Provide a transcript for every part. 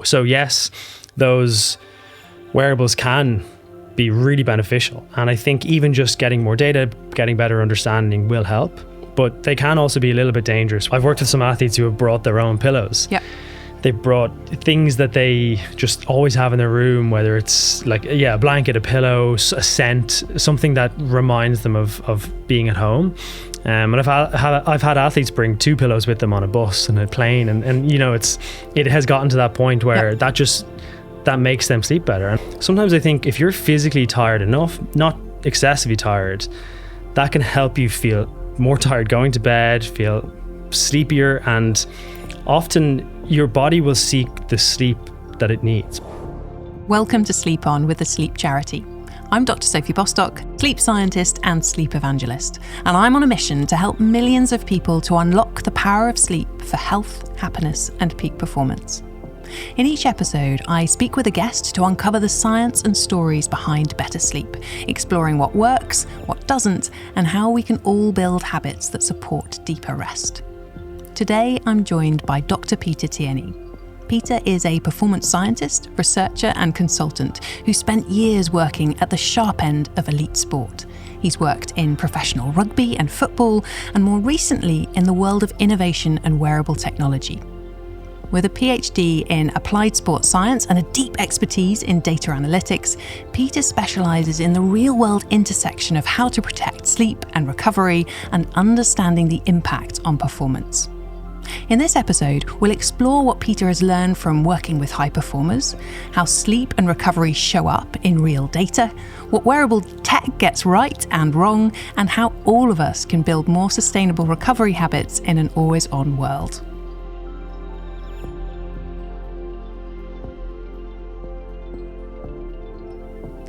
So yes, those wearables can be really beneficial. And I think even just getting more data, getting better understanding will help. But they can also be a little bit dangerous. I've worked with some athletes who have brought their own pillows. Yeah. They brought things that they just always have in their room, whether it's like, a blanket, a pillow, a scent, something that reminds them of being at home. And I've had athletes bring 2 pillows with them on a bus and a plane, and it has gotten to that point where that makes them sleep better. And sometimes I think if you're physically tired enough, not excessively tired, that can help you feel more tired going to bed, feel sleepier, and often your body will seek the sleep that it needs. Welcome to Sleep On with the Sleep Charity. I'm Dr Sophie Bostock, sleep scientist and sleep evangelist, and I'm on a mission to help millions of people to unlock the power of sleep for health, happiness, and peak performance. In each episode, I speak with a guest to uncover the science and stories behind better sleep, exploring what works, what doesn't, and how we can all build habits that support deeper rest. Today, I'm joined by Dr Peter Tierney. Peter is a performance scientist, researcher, and consultant who spent years working at the sharp end of elite sport. He's worked in professional rugby and football, and more recently in the world of innovation and wearable technology. With a PhD in applied sports science and a deep expertise in data analytics, Peter specialises in the real-world intersection of how to protect sleep and recovery and understanding the impact on performance. In this episode, we'll explore what Peter has learned from working with high performers, how sleep and recovery show up in real data, what wearable tech gets right and wrong, and how all of us can build more sustainable recovery habits in an always-on world.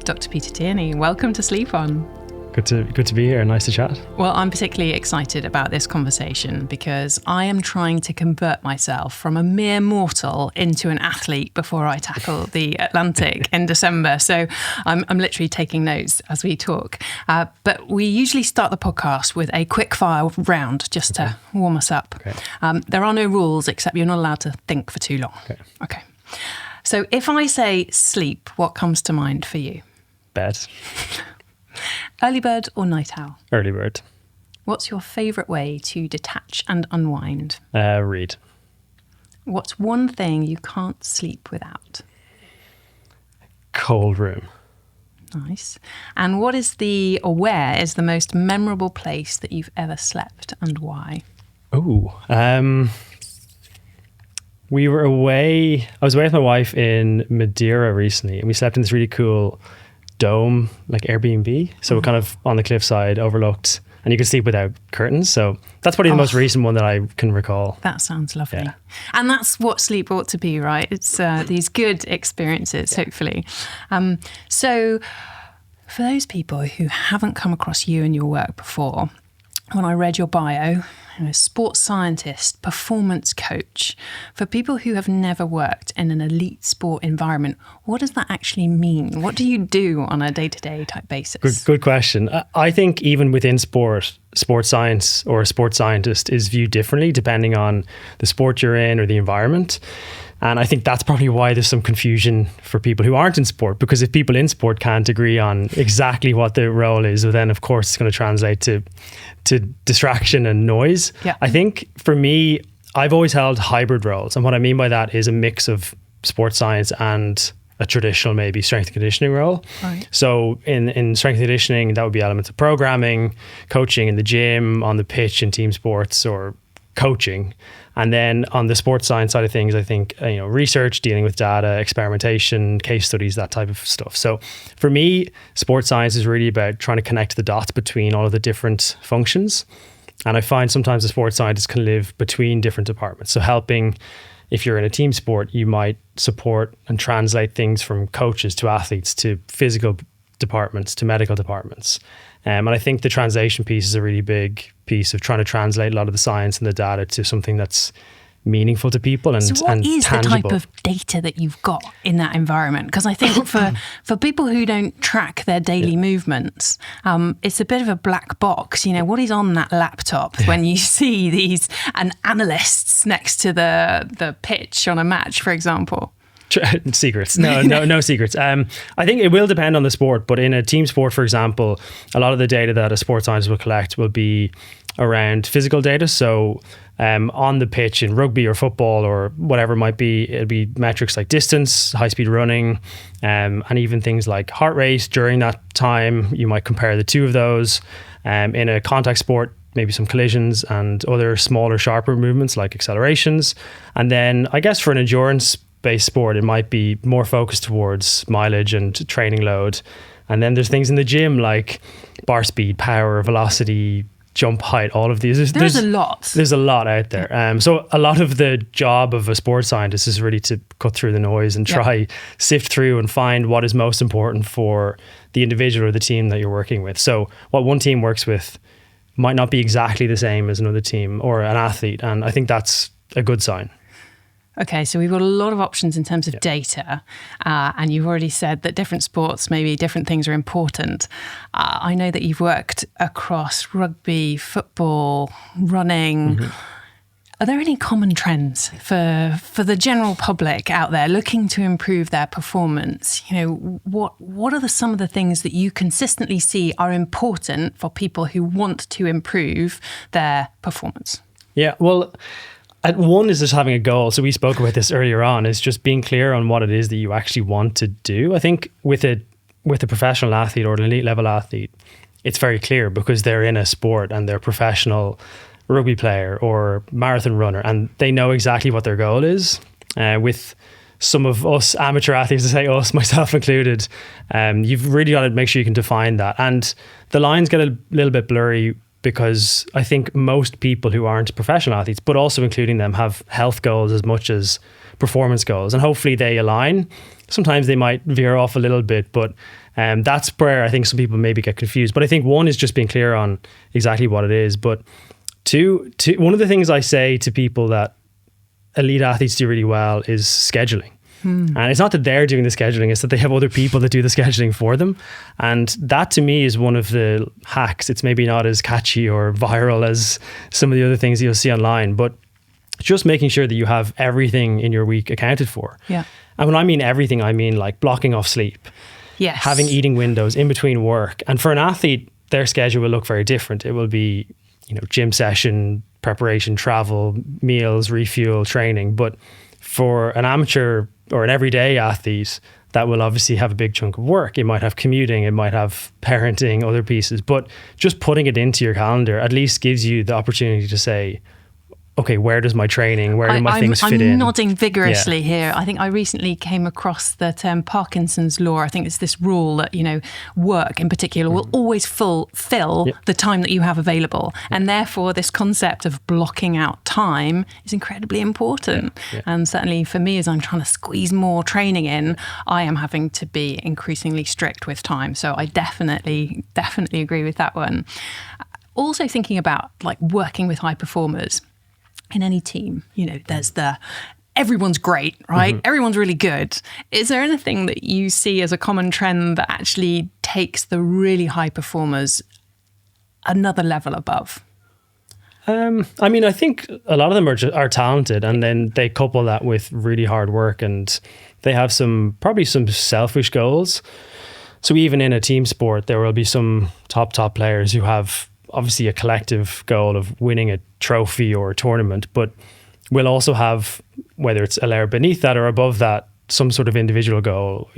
Dr Peter Tierney, welcome to Sleep On. Good to be here. Nice to chat. Well, I'm particularly excited about this conversation because I am trying to convert myself from a mere mortal into an athlete before I tackle the Atlantic in December. So I'm literally taking notes as we talk. But we usually start the podcast with a quick fire round just to warm us up. Okay. There are no rules except you're not allowed to think for too long. Okay. So if I say sleep, what comes to mind for you? Bed. Early bird or night owl? Early bird. What's your favourite way to detach and unwind? Read. What's one thing you can't sleep without? Cold room. Nice. And where is the most memorable place that you've ever slept and why? We were away. I was away with my wife in Madeira recently, and we slept in this really cool dome, like Airbnb. So we're kind of on the cliffside, overlooked, and you can sleep without curtains. So that's probably the most recent one that I can recall. That sounds lovely. Yeah. And that's what sleep ought to be, right? It's these good experiences, hopefully. So for those people who haven't come across you and your work before, when I read your bio, sports scientist, performance coach, for people who have never worked in an elite sport environment, what does that actually mean? What do you do on a day-to-day type basis? Good question. I think even within sports science or a sports scientist is viewed differently depending on the sport you're in or the environment. And I think that's probably why there's some confusion for people who aren't in sport, because if people in sport can't agree on exactly what the role is, well, then of course it's going to translate to distraction and noise. Yeah. I think for me, I've always held hybrid roles. And what I mean by that is a mix of sports science and a traditional maybe strength and conditioning role. Right. So in strength and conditioning, that would be elements of programming, coaching in the gym, on the pitch in team sports, or coaching. And then on the sports science side of things, I think, research, dealing with data, experimentation, case studies, that type of stuff. So for me, sports science is really about trying to connect the dots between all of the different functions. And I find sometimes the sports scientists can live between different departments. So helping, if you're in a team sport, you might support and translate things from coaches to athletes to physical departments to medical departments. And I think the translation piece is a really big piece of trying to translate a lot of the science and the data to something that's meaningful to people and tangible. So what is the type of data that you've got in that environment? Because I think for people who don't track their daily movements, it's a bit of a black box. What is on that laptop when you see these analysts next to the pitch on a match, for example? Secrets. No secrets. I think it will depend on the sport, but in a team sport, for example, a lot of the data that a sports scientist will collect will be around physical data. So on the pitch in rugby or football or whatever it might be, it'll be metrics like distance, high speed running, and even things like heart rate during that time. You might compare the two of those. In a contact sport, maybe some collisions and other smaller, sharper movements like accelerations. And then I guess for an endurance-based sport, it might be more focused towards mileage and training load. And then there's things in the gym like bar speed, power, velocity, jump height, all of these. There's a lot. There's a lot out there. So a lot of the job of a sports scientist is really to cut through the noise and try sift through and find what is most important for the individual or the team that you're working with. So what one team works with might not be exactly the same as another team or an athlete. And I think that's a good sign. Okay, so we've got a lot of options in terms of data, and you've already said that different sports, maybe different things are important. I know that you've worked across rugby, football, running. Mm-hmm. Are there any common trends for the general public out there looking to improve their performance? What are some of the things that you consistently see are important for people who want to improve their performance? Yeah, well, one is just having a goal. So we spoke about this earlier on, is just being clear on what it is that you actually want to do. I think with a professional athlete or an elite level athlete, it's very clear because they're in a sport and they're professional rugby player or marathon runner, and they know exactly what their goal is. With some of us amateur athletes, to say us, myself included, you've really got to make sure you can define that. And the lines get a little bit blurry because I think most people who aren't professional athletes, but also including them, have health goals as much as performance goals, and hopefully they align. Sometimes they might veer off a little bit, but that's where I think some people maybe get confused. But I think one is just being clear on exactly what it is. But two, one of the things I say to people that elite athletes do really well is scheduling. And it's not that they're doing the scheduling, it's that they have other people that do the scheduling for them. And that to me is one of the hacks. It's maybe not as catchy or viral as some of the other things you'll see online, but just making sure that you have everything in your week accounted for. Yeah. And when I mean everything, I mean like blocking off sleep. Yes. Having eating windows in between work. And for an athlete, their schedule will look very different. It will be, gym session, preparation, travel, meals, refuel, training. But for an amateur or an everyday athlete, that will obviously have a big chunk of work. It might have commuting, it might have parenting, other pieces, but just putting it into your calendar at least gives you the opportunity to say, okay, where does my training, where do my things fit in? I'm nodding vigorously here. I think I recently came across the term Parkinson's law. I think it's this rule that, work in particular will always fill the time that you have available. And therefore, this concept of blocking out time is incredibly important. And certainly for me, as I'm trying to squeeze more training in, I am having to be increasingly strict with time. So I definitely agree with that one. Also thinking about like working with high performers. In any team, there's everyone's great, right? Mm-hmm. Everyone's really good. Is there anything that you see as a common trend that actually takes the really high performers another level above? I think a lot of them are talented, and then they couple that with really hard work, and they have probably some selfish goals. So even in a team sport, there will be some top players who have obviously a collective goal of winning a trophy or a tournament, but we'll also have, whether it's a layer beneath that or above that, some sort of individual goal,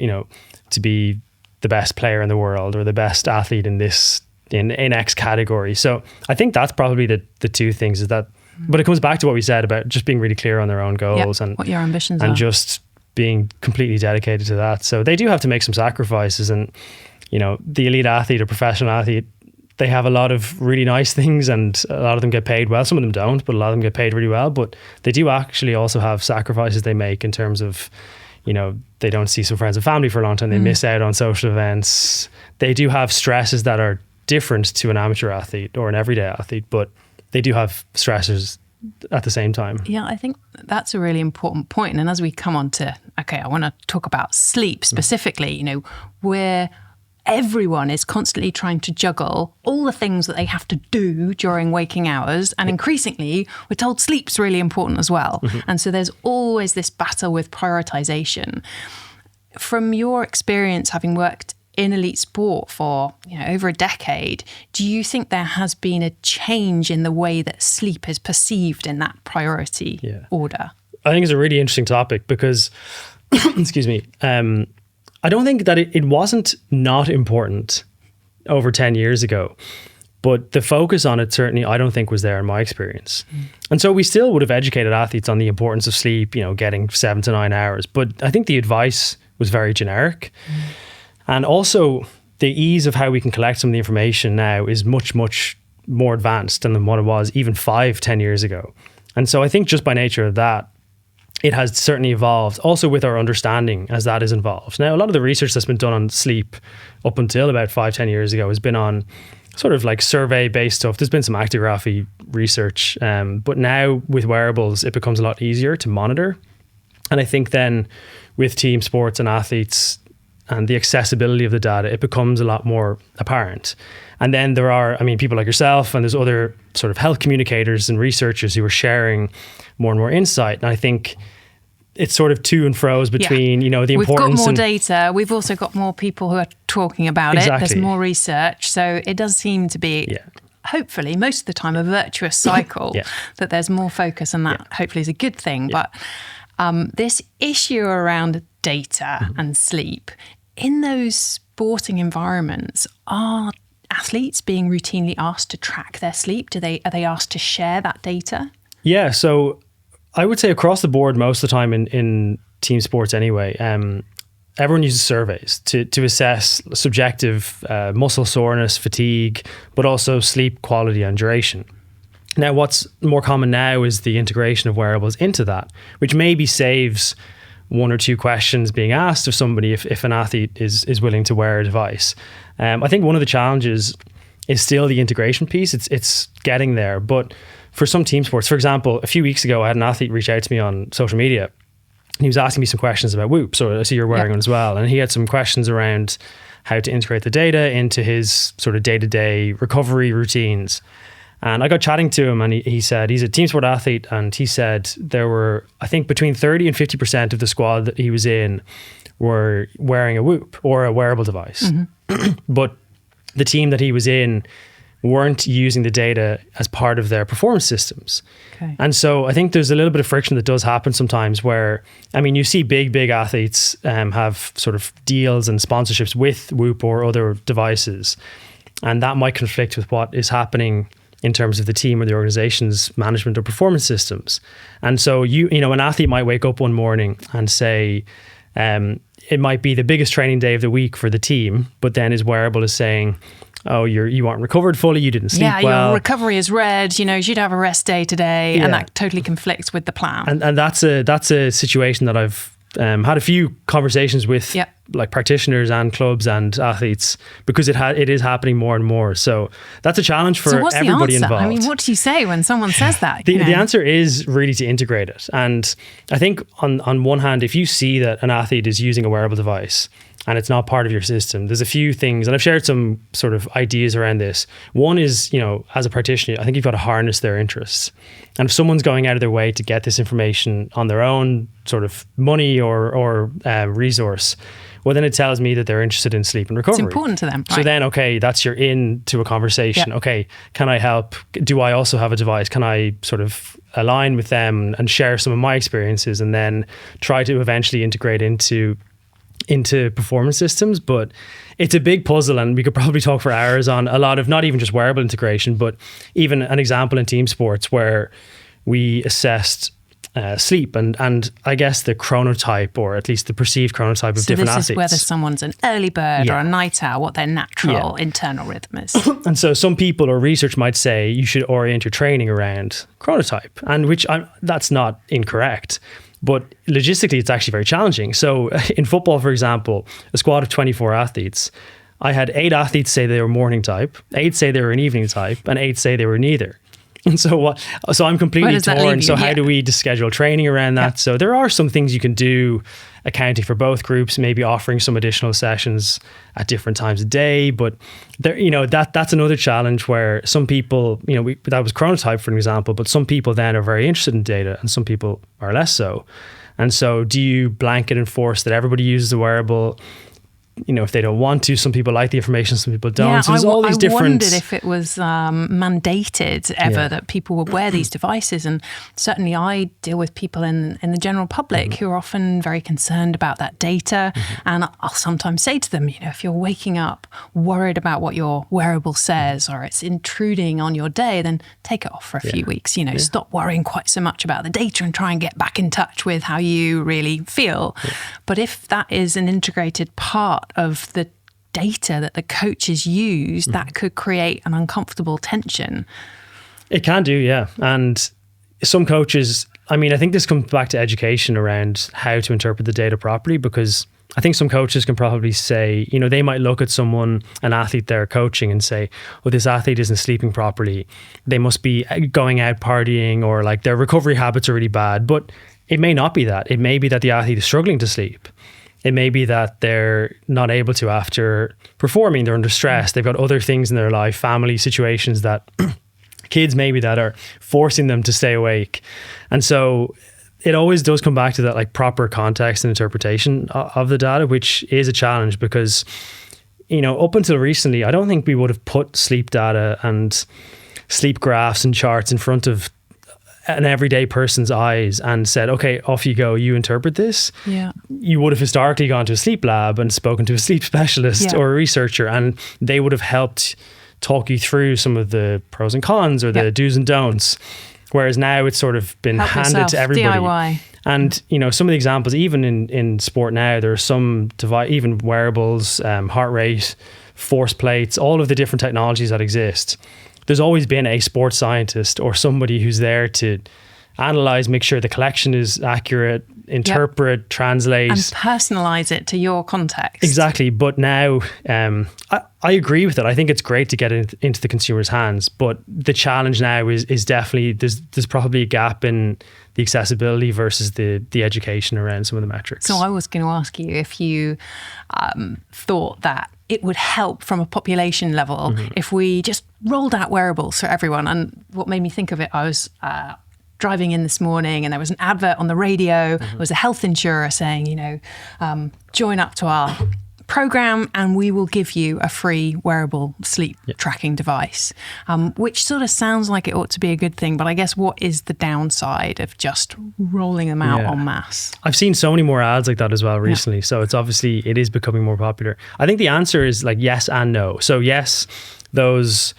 to be the best player in the world or the best athlete in X category. So I think that's probably the two things is that, but it comes back to what we said about just being really clear on their own goals and what your ambitions are, and just being completely dedicated to that. So they do have to make some sacrifices, and the elite athlete or professional athlete, they have a lot of really nice things, and a lot of them get paid well. Some of them don't, but a lot of them get paid really well. But they do actually also have sacrifices they make in terms of, they don't see some friends and family for a long time. They miss out on social events. They do have stresses that are different to an amateur athlete or an everyday athlete, but they do have stressors at the same time. Yeah, I think that's a really important point. And as we come on to, I want to talk about sleep specifically, we're everyone is constantly trying to juggle all the things that they have to do during waking hours. And increasingly, we're told sleep's really important as well. And so there's always this battle with prioritization. From your experience, having worked in elite sport for over a decade, do you think there has been a change in the way that sleep is perceived in that priority order? I think it's a really interesting topic because, excuse me, I don't think that it wasn't not important over 10 years ago, but the focus on it certainly I don't think was there in my experience. And so we still would have educated athletes on the importance of sleep, getting 7 to 9 hours, but I think the advice was very generic. And also the ease of how we can collect some of the information now is much, much more advanced than what it was even 5-10 years ago. And so I think just by nature of that, it has certainly evolved also with our understanding as that is involved. Now, a lot of the research that's been done on sleep up until about 5-10 years ago has been on sort of like survey-based stuff. There's been some actigraphy research, but now with wearables, it becomes a lot easier to monitor. And I think then with team sports and athletes, and the accessibility of the data, it becomes a lot more apparent. And then there are, people like yourself, and there's other sort of health communicators and researchers who are sharing more and more insight. And I think it's sort of to and fro's between, the importance. We've got more data. We've also got more people who are talking about it. There's more research. So it does seem to be, hopefully, most of the time, a virtuous cycle, that there's more focus, and that hopefully is a good thing. But this issue around data and sleep, in those sporting environments, are athletes being routinely asked to track their sleep? Are they asked to share that data? Yeah, so I would say across the board, most of the time in team sports anyway, everyone uses surveys to assess subjective muscle soreness, fatigue, but also sleep quality and duration. Now, what's more common now is the integration of wearables into that, which maybe saves 1 or 2 questions being asked of somebody if an athlete is willing to wear a device. I think one of the challenges is still the integration piece. It's getting there. But for some team sports, for example, a few weeks ago, I had an athlete reach out to me on social media. He was asking me some questions about Whoop. So I see you're wearing one as well. And he had some questions around how to integrate the data into his sort of day-to-day recovery routines. And I got chatting to him, and he said he's a team sport athlete, and he said there were, I think, between 30 and 50% of the squad that he was in were wearing a Whoop or a wearable device. But the team that he was in weren't using the data as part of their performance systems. Okay. And so I think there's a little bit of friction that does happen sometimes where, you see big athletes have sort of deals and sponsorships with Whoop or other devices. And that might conflict with what is happening in terms of the team or the organization's management or performance systems. And so an athlete might wake up one morning and say, it might be the biggest training day of the week for the team, but then his wearable is saying, oh, you aren't recovered fully, you didn't sleep well. Your recovery is red, you should have a rest day today, and that totally conflicts with the plan. And that's a situation that I've had a few conversations with like practitioners and clubs and athletes, because it is happening more and more. So that's a challenge for everybody involved. What do you say when someone says that? The answer is really to integrate it. And I think on one hand, if you see that an athlete is using a wearable device and it's not part of your system, there's a few things, and I've shared some sort of ideas around this. One is, as a practitioner, I think you've got to harness their interests. And if someone's going out of their way to get this information on their own sort of money or resource, well, then it tells me that they're interested in sleep and recovery. It's important to them. Right? So then, okay, that's your in to a conversation. Yep. Okay, can I help? Do I also have a device? Can I sort of align with them and share some of my experiences, and then try to eventually integrate into performance systems? But it's a big puzzle, and we could probably talk for hours on a lot of not even just wearable integration, but even an example in team sports where we assessed sleep and I guess the chronotype, or at least the perceived chronotype of different athletes. So this is whether someone's an early bird or a night owl, what their natural internal rhythm is. And so some people or research might say you should orient your training around chronotype, and that's not incorrect. But logistically, it's actually very challenging. So in football, for example, a squad of 24 athletes, I had 8 athletes say they were morning type, 8 say they were an evening type, and 8 say they were neither. And so I'm completely torn. So how do we schedule training around that? So there are some things you can do, accounting for both groups, maybe offering some additional sessions at different times of day. But there, that's another challenge where some people, that was chronotype for an example, but some people then are very interested in data and some people are less so. And so do you blanket enforce that everybody uses a wearable? If they don't want to, some people like the information, some people don't. Yeah, so there's all these different... I wondered if it was mandated ever that people would wear these devices. And certainly I deal with people in the general public who are often very concerned about that data. And I'll sometimes say to them, if you're waking up worried about what your wearable says or it's intruding on your day, then take it off for a few weeks. Stop worrying quite so much about the data and try and get back in touch with how you really feel. But if that is an integrated part of the data that the coaches use, that could create an uncomfortable tension. It can do, yeah. And some coaches, I think this comes back to education around how to interpret the data properly, because I think some coaches can probably say, they might look at an athlete they're coaching and say, well, this athlete isn't sleeping properly. They must be going out partying, or like their recovery habits are really bad. But it may not be that. It may be that the athlete is struggling to sleep. It may be that they're not able to after performing. They're under stress. They've got other things in their life, family situations, that kids maybe that are forcing them to stay awake. And so it always does come back to that, like, proper context and interpretation of the data, which is a challenge because, up until recently, I don't think we would have put sleep data and sleep graphs and charts in front of an everyday person's eyes and said, okay, off you go, you interpret this. Yeah. You would have historically gone to a sleep lab and spoken to a sleep specialist or a researcher, and they would have helped talk you through some of the pros and cons or the do's and don'ts. Whereas now it's sort of been handed to everybody. DIY. And, some of the examples, even in sport now, there are some even wearables, heart rate, force plates, all of the different technologies that exist. There's always been a sports scientist or somebody who's there to analyze, make sure the collection is accurate, interpret, translate. And personalize it to your context. Exactly. But now, I agree with it. I think it's great to get it into the consumer's hands. But the challenge now is definitely, there's probably a gap in the accessibility versus the education around some of the metrics. So I was going to ask you if you thought that it would help from a population level if we just rolled out wearables for everyone. And what made me think of it, I was driving in this morning and there was an advert on the radio. There was a health insurer saying, join up to our program and we will give you a free wearable sleep tracking device, which sort of sounds like it ought to be a good thing. But I guess what is the downside of just rolling them out en masse? I've seen so many more ads like that as well recently. So it is becoming more popular. I think the answer is like yes and no. So yes, those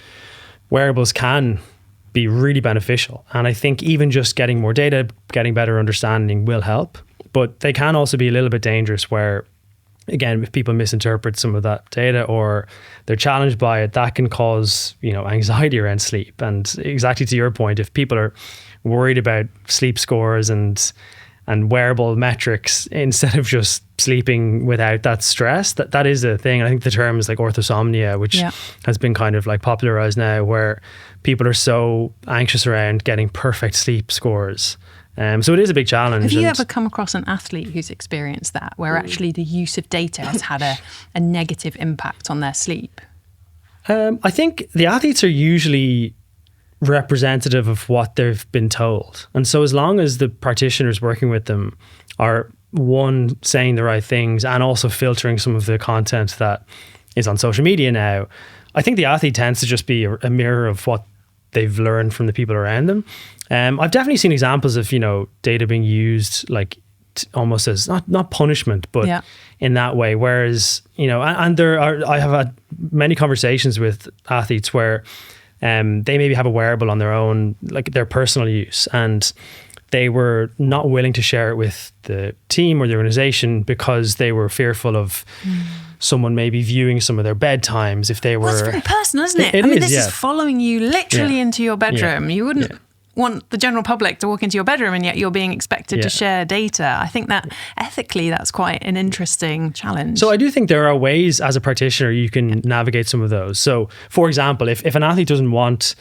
wearables can be really beneficial. And I think even just getting more data, getting better understanding will help. But they can also be a little bit dangerous where, again, if people misinterpret some of that data or they're challenged by it, that can cause, anxiety around sleep. And exactly to your point, if people are worried about sleep scores and wearable metrics instead of just sleeping without that stress, that is a thing. I think the term is like orthosomnia, which has been kind of like popularized now, where people are so anxious around getting perfect sleep scores. So it is a big challenge. Have you ever come across an athlete who's experienced that, where actually the use of data has had a negative impact on their sleep? I think the athletes are usually representative of what they've been told. And so as long as the practitioners working with them are, one, saying the right things and also filtering some of the content that is on social media now, I think the athlete tends to just be a mirror of what they've learned from the people around them. I've definitely seen examples of, data being used like almost as not punishment, but in that way. Whereas, and I have had many conversations with athletes where they maybe have a wearable on their own, like their personal use, and they were not willing to share it with the team or the organization because they were fearful of someone maybe viewing some of their bedtimes if they were... Well, it's very personal, isn't it? This is following you literally into your bedroom. You wouldn't want the general public to walk into your bedroom, and yet you're being expected to share data. I think that ethically that's quite an interesting challenge. So I do think there are ways as a practitioner you can navigate some of those. So for example, if an athlete doesn't want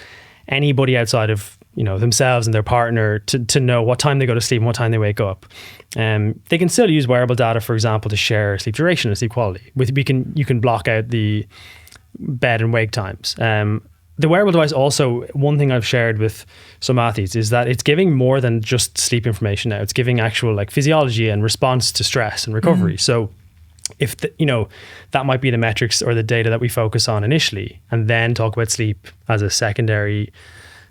anybody outside of themselves and their partner to know what time they go to sleep and what time they wake up. They can still use wearable data, for example, to share sleep duration and sleep quality. You can block out the bed and wake times. The wearable device also, one thing I've shared with some athletes is that it's giving more than just sleep information now. It's giving actual like physiology and response to stress and recovery. So if that might be the metrics or the data that we focus on initially, and then talk about sleep as a secondary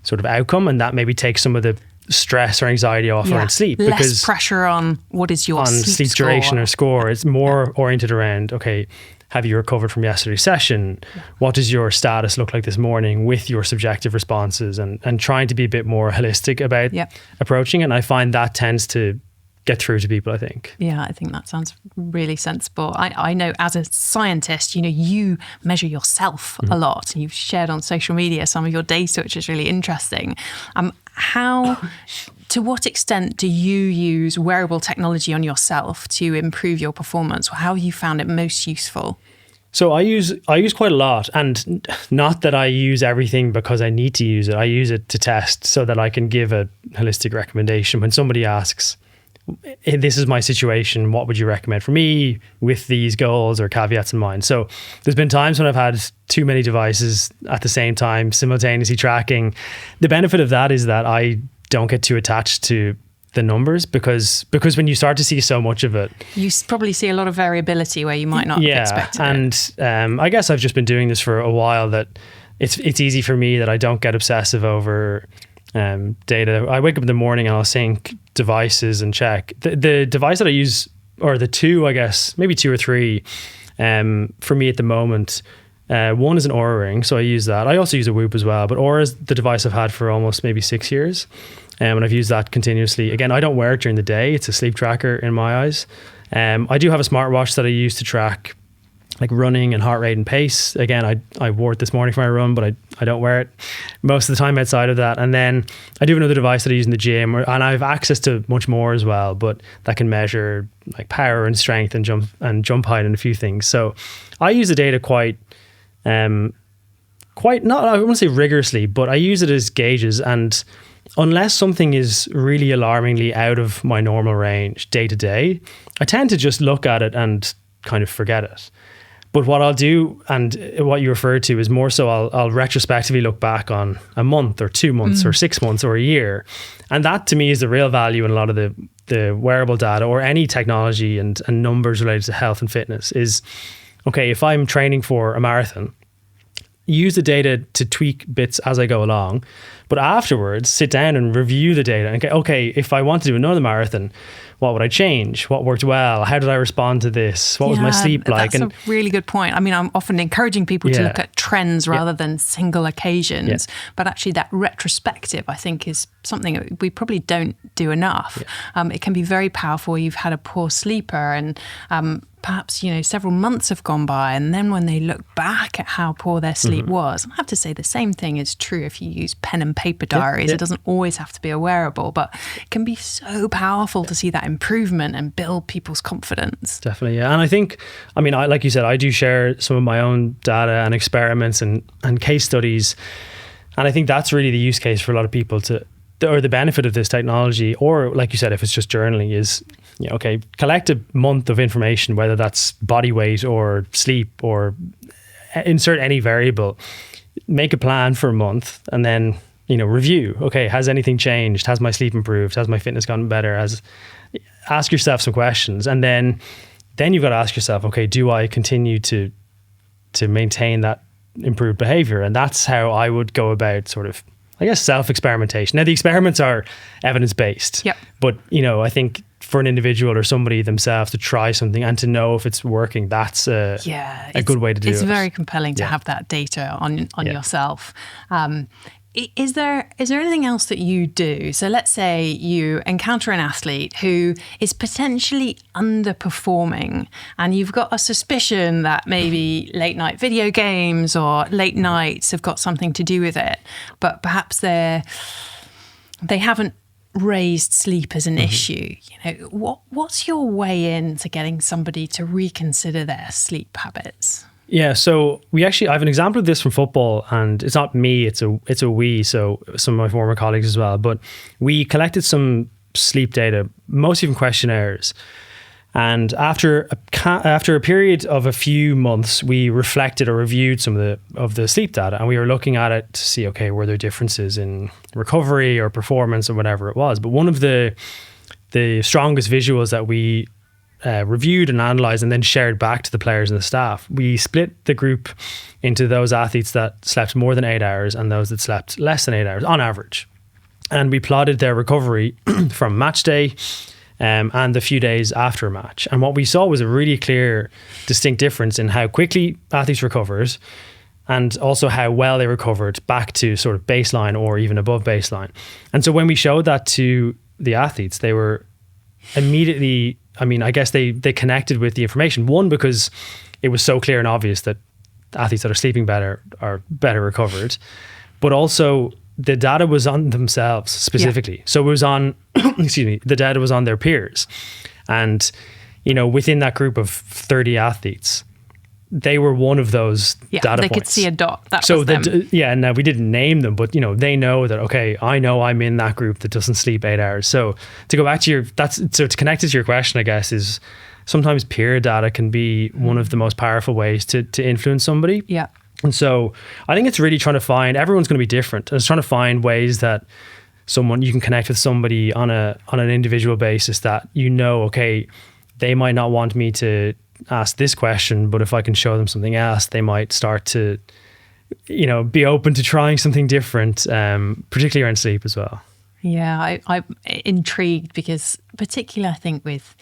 sort of outcome, and that maybe takes some of the stress or anxiety off around sleep. Less because pressure on what is your sleep duration or score. It's more oriented around, okay, have you recovered from yesterday's session? What does your status look like this morning with your subjective responses, and trying to be a bit more holistic about approaching it. And I find that tends to get through to people, I think. Yeah, I think that sounds really sensible. I know as a scientist, you measure yourself a lot, and you've shared on social media some of your data, which is really interesting. To what extent do you use wearable technology on yourself to improve your performance? Or how have you found it most useful? So I use quite a lot, and not that I use everything because I need to use it. I use it to test so that I can give a holistic recommendation. When somebody asks, this is my situation, what would you recommend for me with these goals or caveats in mind? So there's been times when I've had too many devices at the same time, simultaneously tracking. The benefit of that is that I don't get too attached to the numbers, because when you start to see so much of it, you probably see a lot of variability where you might not have expected it. And I guess I've just been doing this for a while, that it's easy for me that I don't get obsessive over data. I wake up in the morning and I'll sync devices and check. The device that I use, or the two, I guess, maybe two or three, for me at the moment, one is an Oura ring, so I use that. I also use a Whoop as well, but Oura is the device I've had for almost maybe 6 years. And I've used that continuously. Again, I don't wear it during the day. It's a sleep tracker in my eyes. I do have a smartwatch that I use to track like running and heart rate and pace. Again, I wore it this morning for my run, but I don't wear it most of the time outside of that. And then I do have another device that I use in the gym, and I have access to much more as well, but that can measure like power and strength and jump height and a few things. So I use the data quite not, I wouldn't say rigorously, but I use it as gauges. And unless something is really alarmingly out of my normal range day to day, I tend to just look at it and kind of forget it. But what I'll do, and what you referred to, is more so I'll retrospectively look back on a month or 2 months or 6 months or a year. And that to me is the real value in a lot of the wearable data or any technology and numbers related to health and fitness is, okay, if I'm training for a marathon, use the data to tweak bits as I go along, but afterwards sit down and review the data and go, okay, if I want to do another marathon, what would I change? What worked well? How did I respond to this? What was my sleep like? That's a really good point. I mean, I'm often encouraging people to look at trends rather than single occasions, but actually that retrospective, I think, is something we probably don't do enough. It can be very powerful. You've had a poor sleeper and perhaps, several months have gone by, and then when they look back at how poor their sleep was, I have to say the same thing is true if you use pen and paper diaries. It doesn't always have to be a wearable, but it can be so powerful to see that improvement and build people's confidence. Definitely, yeah. And I think, like you said, I do share some of my own data and experiments and case studies. And I think that's really the use case for a lot of people or the benefit of this technology, or like you said, if it's just journaling, is, okay, collect a month of information, whether that's body weight or sleep or insert any variable, make a plan for a month, and then, review. Okay, has anything changed? Has my sleep improved? Has my fitness gotten better? Ask yourself some questions, and then you've got to ask yourself, okay, do I continue to maintain that improved behavior? And that's how I would go about sort of, I guess, self-experimentation. Now, the experiments are evidence-based, but, I think for an individual or somebody themselves to try something and to know if it's working, that's a good way to do it. It's very compelling to have that data on yourself. Is there anything else that you do? So let's say you encounter an athlete who is potentially underperforming, and you've got a suspicion that maybe late night video games or late nights have got something to do with it, but perhaps they haven't raised sleep as an issue. What's your way into getting somebody to reconsider their sleep habits? Yeah, so I have an example of this from football, and it's not me, it's a we, so some of my former colleagues as well. But we collected some sleep data, mostly from questionnaires. And after a period of a few months, we reflected or reviewed some of the sleep data, and we were looking at it to see, okay, were there differences in recovery or performance or whatever it was. But one of the strongest visuals that we reviewed and analysed and then shared back to the players and the staff, we split the group into those athletes that slept more than 8 hours and those that slept less than 8 hours on average. And we plotted their recovery from match day and the few days after a match. And what we saw was a really clear, distinct difference in how quickly athletes recovered and also how well they recovered back to sort of baseline or even above baseline. And so when we showed that to the athletes, they were immediately, I guess they connected with the information. One, because it was so clear and obvious that athletes that are sleeping better are better recovered, but also the data was on themselves specifically. Yeah. So it was on, the data was on their peers. And, within that group of 30 athletes, they were one of those data points. They could see a dot. That was them. Now we didn't name them, but they know that, okay, I know I'm in that group that doesn't sleep 8 hours. So to go back to to connect it to your question, I guess, is sometimes peer data can be one of the most powerful ways to influence somebody. Yeah. And so I think it's really trying to find, everyone's going to be different. And it's trying to find ways that you can connect with somebody on an individual basis that, okay, they might not want me to ask this question, but if I can show them something else, they might start to, be open to trying something different, particularly around sleep as well. Yeah, I'm intrigued because particularly I think with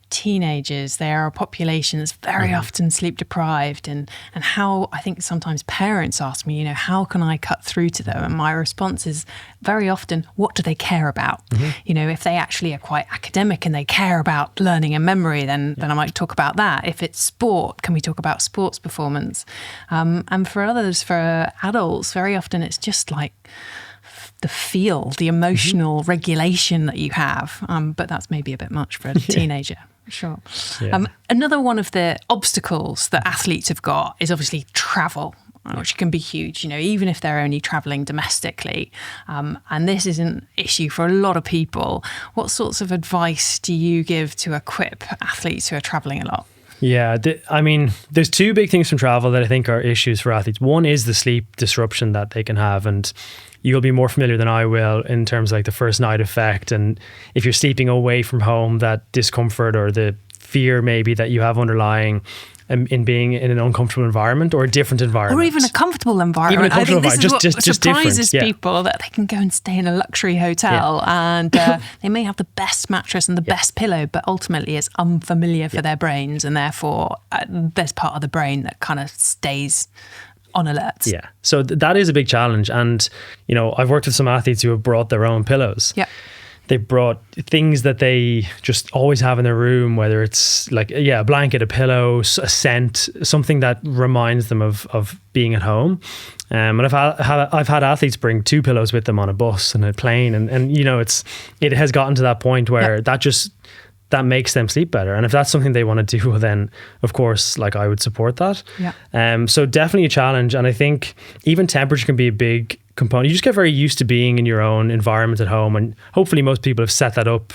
teenagers, they are a population that's very often sleep deprived, and how I think sometimes parents ask me, how can I cut through to them? And my response is very often, what do they care about? If they actually are quite academic and they care about learning and memory, then I might talk about that. If it's sport, can we talk about sports performance? And for others, for adults, very often it's just like the feel, the emotional regulation that you have. But that's maybe a bit much for a teenager. Sure. Yeah. Another one of the obstacles that athletes have got is obviously travel, which can be huge, even if they're only traveling domestically. And this is an issue for a lot of people. What sorts of advice do you give to equip athletes who are traveling a lot? Yeah, there's two big things from travel that I think are issues for athletes. One is the sleep disruption that they can have, and you'll be more familiar than I will in terms of like the first night effect. And if you're sleeping away from home, that discomfort or the fear maybe that you have underlying in being in an uncomfortable environment or a different environment. Or even a comfortable environment. I think this is what surprises people, that they can go and stay in a luxury hotel and they may have the best mattress and the best pillow, but ultimately it's unfamiliar for their brains, and therefore there's part of the brain that kind of stays on alert. Yeah. So that is a big challenge. And, I've worked with some athletes who have brought their own pillows. Yeah. They brought things that they just always have in their room, whether it's like, a blanket, a pillow, a scent, something that reminds them of being at home. And I've had athletes bring 2 pillows with them on a bus and a plane. And it has gotten to that point where that makes them sleep better. And if that's something they want to do, well, then of course, I would support that. Yeah. So definitely a challenge. And I think even temperature can be a big component. You just get very used to being in your own environment at home, and hopefully most people have set that up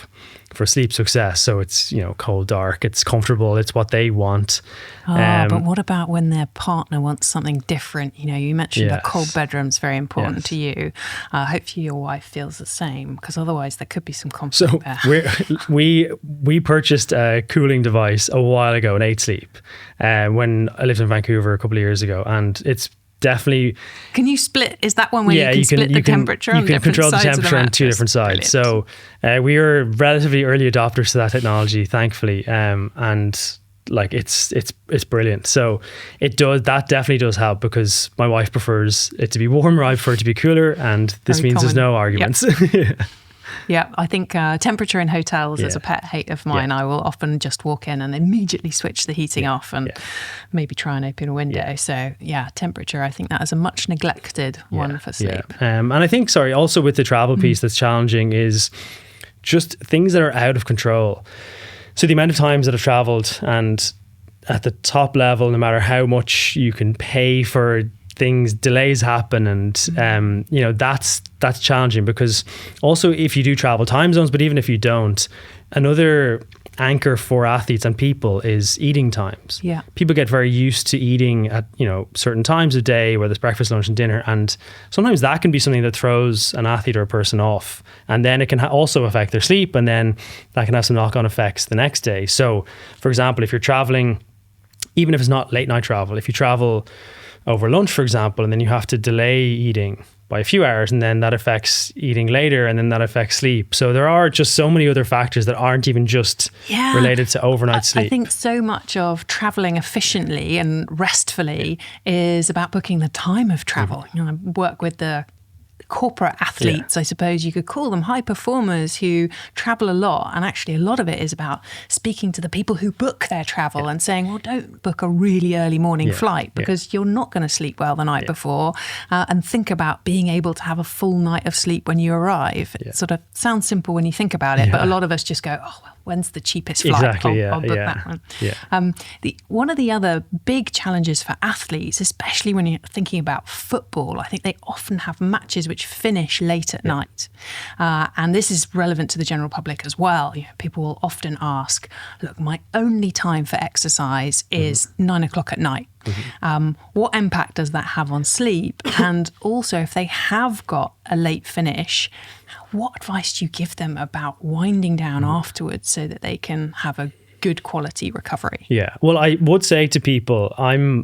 for sleep success. So it's, cold, dark, it's comfortable, it's what they want. But what about when their partner wants something different? You mentioned a cold bedroom's very important to you. Hopefully your wife feels the same, because otherwise there could be some conflict there. We purchased a cooling device a while ago, an 8 Sleep, when I lived in Vancouver a couple of years ago, and it's definitely. Can you split? Is that one where you can split the temperature on different sides? You can control the temperature on 2 different sides. Brilliant. So we were relatively early adopters to that technology, thankfully, and it's brilliant. So that definitely does help, because my wife prefers it to be warmer, I prefer it to be cooler, and this means there's no arguments. Yep. Yeah, I think temperature in hotels is a pet hate of mine. I will often just walk in and immediately switch the heating off and maybe try and open a window. So temperature, I think that is a much neglected one for sleep. And I think, also with the travel piece that's challenging is just things that are out of control. So the amount of times that I've traveled and at the top level, no matter how much you can pay for things, delays happen, and you know, that's challenging, because also if you do travel time zones, but even if you don't, another anchor for athletes and people is eating times. Yeah. People get very used to eating at, you know, certain times of day, whether it's breakfast, lunch and dinner, and sometimes that can be something that throws an athlete or a person off, and then it can also affect their sleep, and then that can have some knock-on effects the next day. So for example, if you're traveling, even if it's not late night travel, if you travel over lunch, for example, and then you have to delay eating by a few hours, and then that affects eating later, and then that affects sleep. So there are just so many other factors that aren't even just related to overnight sleep. I think so much of traveling efficiently and restfully is about booking the time of travel. You know, I work with the corporate athletes, I suppose you could call them, high performers who travel a lot, and actually a lot of it is about speaking to the people who book their travel and saying, well, don't book a really early morning flight, because you're not going to sleep well the night before, and think about being able to have a full night of sleep when you arrive. It sort of sounds simple when you think about it, but a lot of us just go, oh well, when's the cheapest flight? I'll book that one. One of the other big challenges for athletes, especially when you're thinking about football, I think they often have matches which finish late at night. And this is relevant to the general public as well. You know, people will often ask, look, my only time for exercise is 9 o'clock at night. What impact does that have on sleep? And also, if they have got a late finish, what advice do you give them about winding down afterwards so that they can have a good quality recovery? Yeah, well, I would say to people, I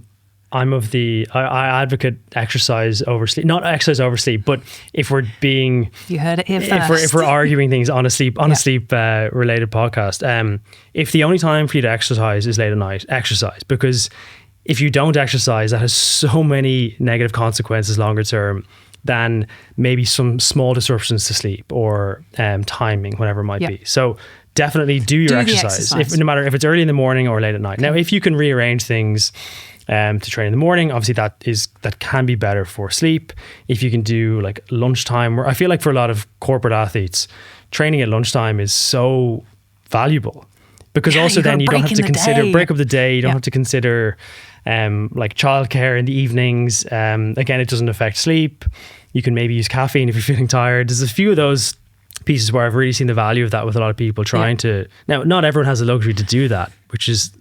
advocate exercise over sleep, not exercise over sleep, but if we're being, you heard it here first. If we're arguing things on a sleep related podcast, if the only time for you to exercise is late at night, exercise, because if you don't exercise, that has so many negative consequences longer term than maybe some small disruptions to sleep or timing, whatever it might be. So definitely do your exercise. No matter if it's early in the morning or late at night. Now, if you can rearrange things to train in the morning, obviously that can be better for sleep. If you can do like lunchtime, where I feel like for a lot of corporate athletes, training at lunchtime is so valuable, because also then you don't have to consider break up the day. You don't have to consider like childcare in the evenings. Again, it doesn't affect sleep. You can maybe use caffeine if you're feeling tired. There's a few of those pieces where I've really seen the value of that with a lot of people trying to. Now, not everyone has the luxury to do that, which is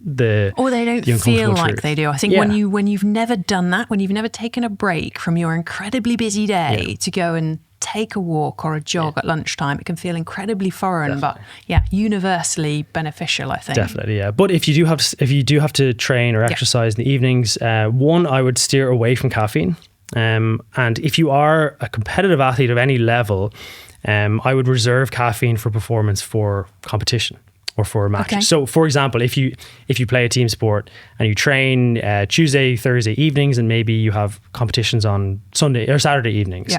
or they don't feel like they do. I think when you've never done that, when you've never taken a break from your incredibly busy day to go and take a walk or a jog at lunchtime, it can feel incredibly foreign, but universally beneficial, I think. Definitely, yeah. But if you do have to train or exercise in the evenings, one, I would steer away from caffeine. And if you are a competitive athlete of any level, I would reserve caffeine for performance for competition or for a match. So for example, if you play a team sport and you train Tuesday, Thursday evenings, and maybe you have competitions on Sunday or Saturday evenings,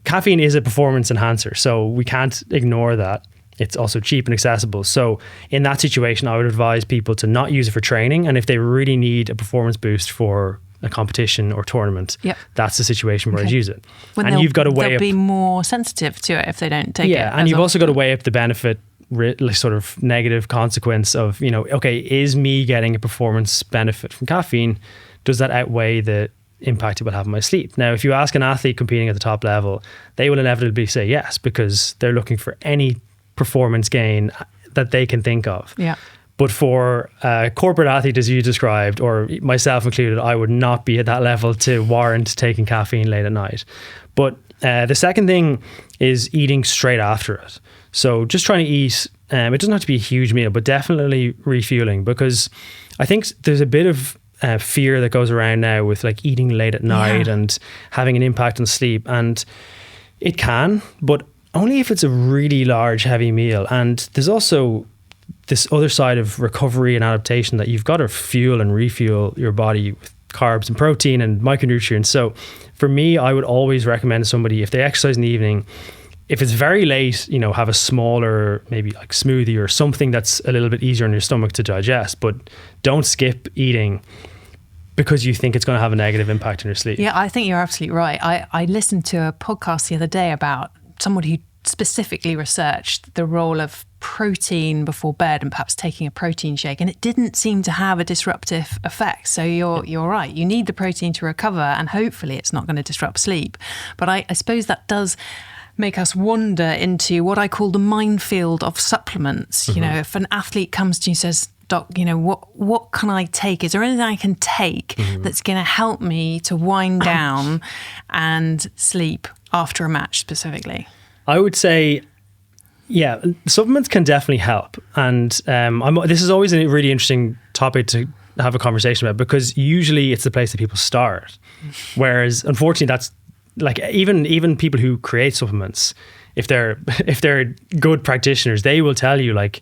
caffeine is a performance enhancer, so we can't ignore that. It's also cheap and accessible. So in that situation, I would advise people to not use it for training. And if they really need a performance boost for a competition or tournament, that's the situation where I'd use it. And you've got to weigh up, be more sensitive to it if they don't take it. Yeah, and you've also got to weigh up the benefit, sort of negative consequence of, okay, is me getting a performance benefit from caffeine, does that outweigh the impact it will have on my sleep? Now, if you ask an athlete competing at the top level, they will inevitably say yes, because they're looking for any performance gain that they can think of. Yeah. But for a corporate athlete, as you described, or myself included, I would not be at that level to warrant taking caffeine late at night. But the second thing is eating straight after it. So just trying to eat, it doesn't have to be a huge meal, but definitely refueling, because I think there's a bit of fear that goes around now with like eating late at night and having an impact on sleep. And it can, but only if it's a really large, heavy meal. And there's also this other side of recovery and adaptation that you've got to fuel and refuel your body with carbs and protein and micronutrients. So for me, I would always recommend somebody, if they exercise in the evening, if it's very late, have a smaller, maybe like smoothie or something that's a little bit easier on your stomach to digest, but don't skip eating because you think it's going to have a negative impact on your sleep. Yeah, I think you're absolutely right. I listened to a podcast the other day about someone who specifically researched the role of protein before bed and perhaps taking a protein shake, and it didn't seem to have a disruptive effect. So you're right. You need the protein to recover, and hopefully it's not going to disrupt sleep. But I suppose that does make us wander into what I call the minefield of supplements. You know, if an athlete comes to you and says, Doc, you know, what can I take? Is there anything I can take that's going to help me to wind down and sleep after a match specifically? I would say, yeah, supplements can definitely help. And this is always a really interesting topic to have a conversation about, because usually it's the place that people start. Whereas, unfortunately, that's like even people who create supplements, if they're good practitioners, they will tell you like,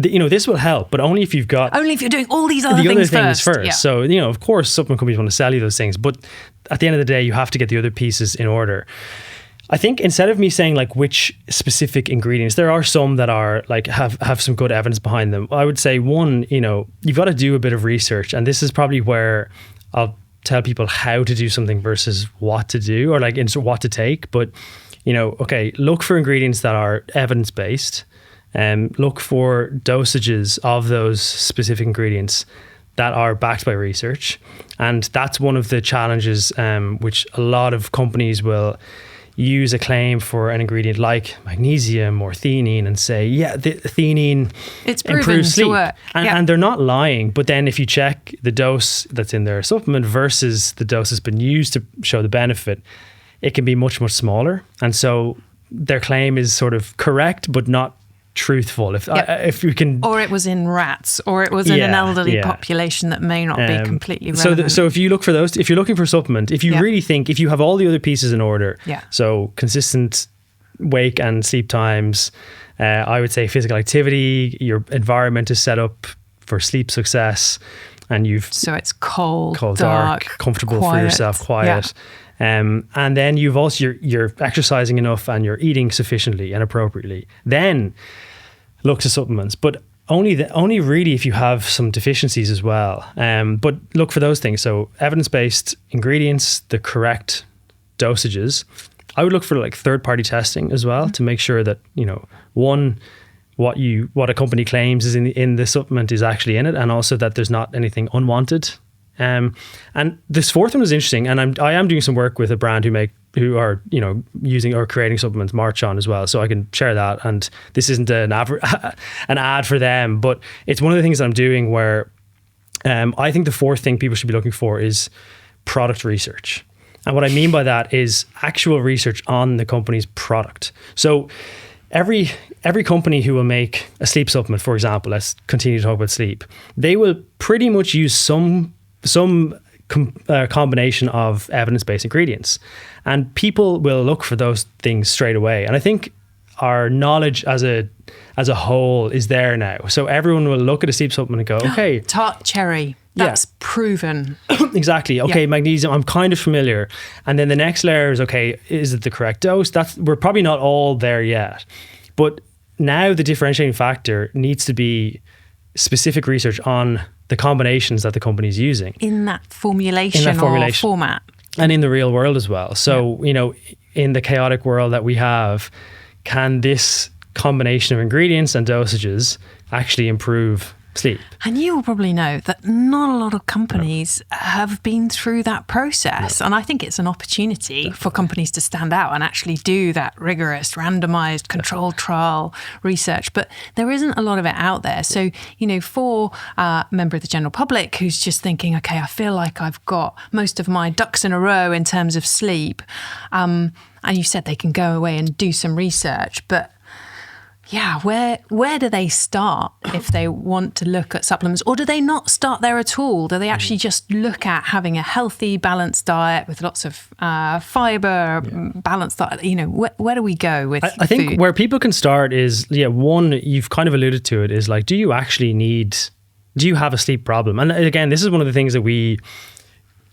you know, this will help, but only if you're doing all these other things first. Yeah. So, you know, of course, supplement companies want to sell you those things, but at the end of the day, you have to get the other pieces in order. I think instead of me saying like which specific ingredients, there are some that are like have some good evidence behind them. I would say one, you know, you've got to do a bit of research, and this is probably where I'll tell people how to do something versus what to do, or like what to take. But, you know, okay, look for ingredients that are evidence-based, and look for dosages of those specific ingredients that are backed by research. And that's one of the challenges which a lot of companies will use a claim for an ingredient like magnesium or theanine and say, yeah, the theanine improves sleep. And they're not lying. But then if you check the dose that's in their supplement versus the dose that's been used to show the benefit, it can be much, much smaller. And so their claim is sort of correct, but not truthful. If you can, or it was in rats, or it was in an elderly population that may not be completely relevant. So if you look for those, if you're looking for a supplement, if you really think, if you have all the other pieces in order, so consistent wake and sleep times, I would say physical activity, your environment is set up for sleep success, and so it's cold, dark, comfortable quiet, for yourself, quiet. And then you've also you're exercising enough and you're eating sufficiently and appropriately. Then look to supplements, but only really if you have some deficiencies as well. But look for those things. So evidence-based ingredients, the correct dosages. I would look for like third-party testing as well to make sure that, you know, one, what a company claims is in the supplement is actually in it, and also that there's not anything unwanted. And this fourth one was interesting, and I am doing some work with a brand who are, you know, using or creating supplements, March On as well, so I can share that. And this isn't an ad for them, but it's one of the things that I'm doing where I think the fourth thing people should be looking for is product research. And what I mean by that is actual research on the company's product. So every company who will make a sleep supplement, for example, let's continue to talk about sleep, they will pretty much use some combination of evidence-based ingredients, and people will look for those things straight away. And I think our knowledge as a whole is there now, so everyone will look at a sleep supplement and go, okay, tart cherry, that's proven. Exactly. Okay, magnesium, I'm kind of familiar. And then the next layer is, okay, is it the correct dose? We're probably not all there yet, but now the differentiating factor needs to be specific research on the combinations that the company is using in that formulation or format, and in the real world as well. So, you know, in the chaotic world that we have, can this combination of ingredients and dosages actually improve sleep? And you will probably know that not a lot of companies have been through that process. And I think it's an opportunity for companies to stand out and actually do that rigorous, randomized, controlled trial research. But there isn't a lot of it out there. So, you know, for a member of the general public who's just thinking, okay, I feel like I've got most of my ducks in a row in terms of sleep. And you said they can go away and do some research, but yeah, where do they start if they want to look at supplements? Or do they not start there at all? Do they actually just look at having a healthy, balanced diet with lots of fiber, balanced diet? You know, where do we go with I think food? Where people can start is, one, you've kind of alluded to it, is like, do you have a sleep problem? And again, this is one of the things that we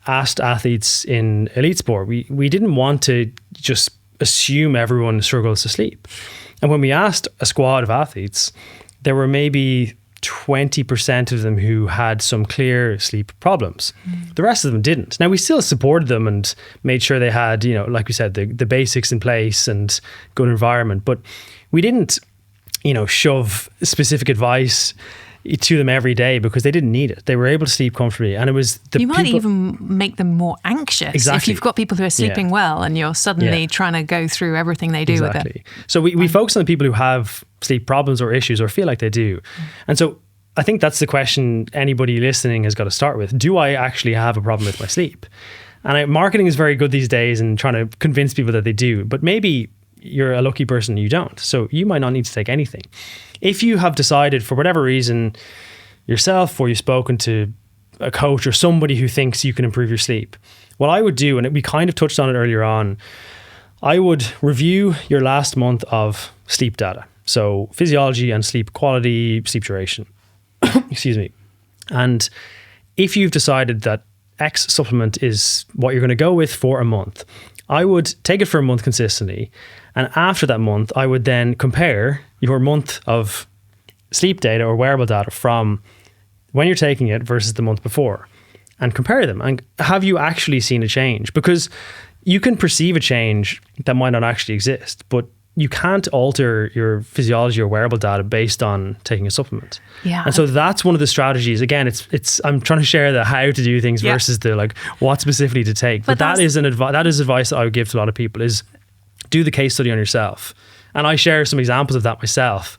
asked athletes in elite sport. We didn't want to just assume everyone struggles to sleep. And when we asked a squad of athletes, there were maybe 20% of them who had some clear sleep problems. The rest of them didn't. Now, we still supported them and made sure they had, you know, like we said, the basics in place and good environment. But we didn't shove specific advice to them every day because they didn't need it. They were able to sleep comfortably, and it was you might even make them more anxious. Exactly. If you've got people who are sleeping well and you're suddenly trying to go through everything they do with it. So we focus on the people who have sleep problems or issues or feel like they do. And so I think that's the question anybody listening has got to start with. Do I actually have a problem with my sleep? And marketing is very good these days and trying to convince people that they do, but maybe you're a lucky person and you don't. So you might not need to take anything. If you have decided for whatever reason yourself, or you've spoken to a coach or somebody who thinks you can improve your sleep, what I would do, and we kind of touched on it earlier on, I would review your last month of sleep data. So physiology and sleep quality, sleep duration. Excuse me. And if you've decided that X supplement is what you're going to go with for a month, I would take it for a month consistently. And after that month, I would then compare your month of sleep data or wearable data from when you're taking it versus the month before, and compare them. And have you actually seen a change? Because you can perceive a change that might not actually exist, but you can't alter your physiology or wearable data based on taking a supplement. Yeah. And so that's one of the strategies. Again, it's I'm trying to share the how to do things versus the what specifically to take. But that is advice that I would give to a lot of people, is do the case study on yourself. And I share some examples of that myself.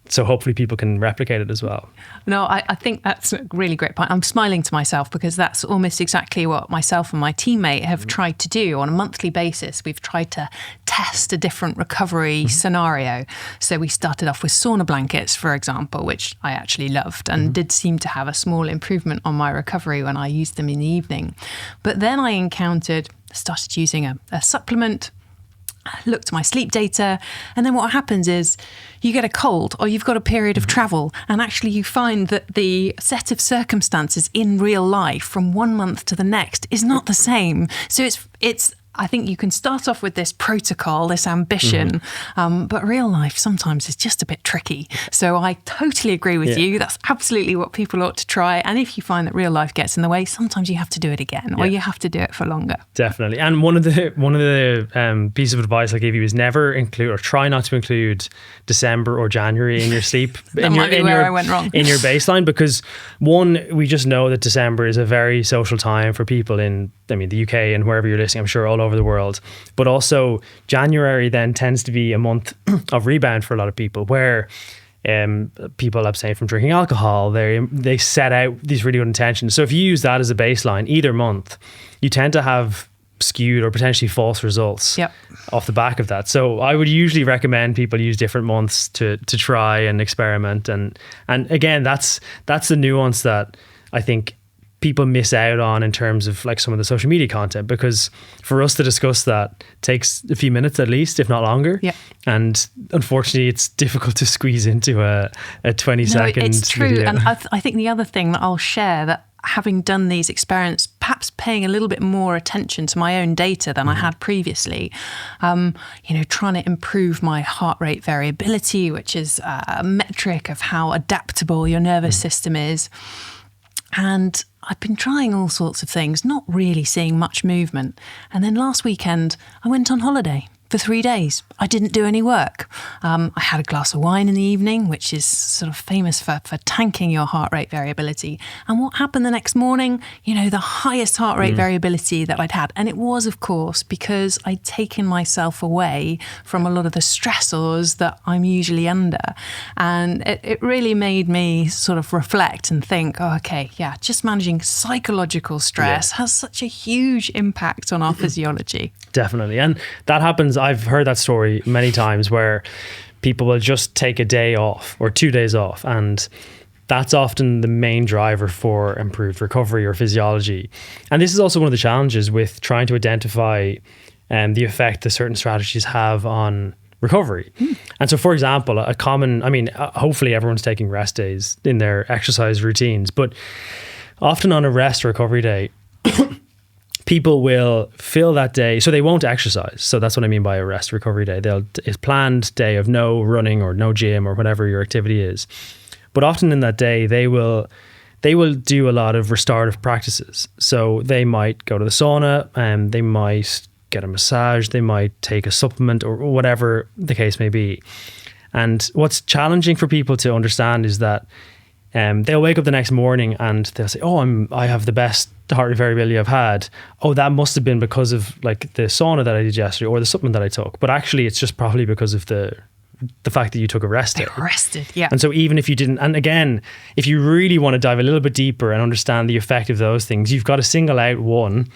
So hopefully people can replicate it as well. No, I think that's a really great point. I'm smiling to myself because that's almost exactly what myself and my teammate have tried to do on a monthly basis. We've tried to test a different recovery scenario. So we started off with sauna blankets, for example, which I actually loved and did seem to have a small improvement on my recovery when I used them in the evening. But then I started using a supplement, looked at my sleep data, and then what happens is you get a cold or you've got a period of travel, and actually you find that the set of circumstances in real life from one month to the next is not the same. So it's I think you can start off with this protocol, this ambition, but real life sometimes is just a bit tricky. So I totally agree with you. That's absolutely what people ought to try. And if you find that real life gets in the way, sometimes you have to do it again, or you have to do it for longer. Definitely. And one of the pieces of advice I give you is never include, or try not to include, December or January in your sleep. I went wrong. In your baseline, because one, we just know that December is a very social time for people in, the UK and wherever you're listening, I'm sure all over the world. But also January then tends to be a month of rebound for a lot of people, where people abstain from drinking alcohol. They set out these really good intentions. So if you use that as a baseline either month, you tend to have skewed or potentially false results off the back of that. So I would usually recommend people use different months to try and experiment. And again, that's the nuance that I think people miss out on in terms of some of the social media content, because for us to discuss that takes a few minutes at least, if not longer. And unfortunately it's difficult to squeeze into a 20-second it's true video. And I think the other thing that I'll share, that having done these experiments, perhaps paying a little bit more attention to my own data than I had previously, trying to improve my heart rate variability, which is a metric of how adaptable your nervous system is. And I've been trying all sorts of things, not really seeing much movement. And then last weekend, I went on holiday for 3 days. I didn't do any work. I had a glass of wine in the evening, which is sort of famous for tanking your heart rate variability. And what happened the next morning? The highest heart rate variability that I'd had. And it was, of course, because I'd taken myself away from a lot of the stressors that I'm usually under. And it really made me sort of reflect and think, just managing psychological stress has such a huge impact on our physiology. Definitely. And that happens. I've heard that story many times where people will just take a day off or 2 days off, and that's often the main driver for improved recovery or physiology. And this is also one of the challenges with trying to identify the effect that certain strategies have on recovery. And so, for example, hopefully everyone's taking rest days in their exercise routines, but often on a rest recovery day, people will fill that day, so they won't exercise. So that's what I mean by a rest recovery day. It's planned day of no running or no gym or whatever your activity is. But often in that day, they will do a lot of restorative practices. So they might go to the sauna, and they might get a massage, they might take a supplement, or whatever the case may be. And what's challenging for people to understand is that they'll wake up the next morning and they'll say, oh, I have the best heart rate variability I've had. Oh, that must have been because of like the sauna that I did yesterday or the supplement that I took. But actually it's just probably because of the fact that you took a rest day. Rested, yeah. And so even if you didn't, and again, if you really want to dive a little bit deeper and understand the effect of those things, you've got to single out one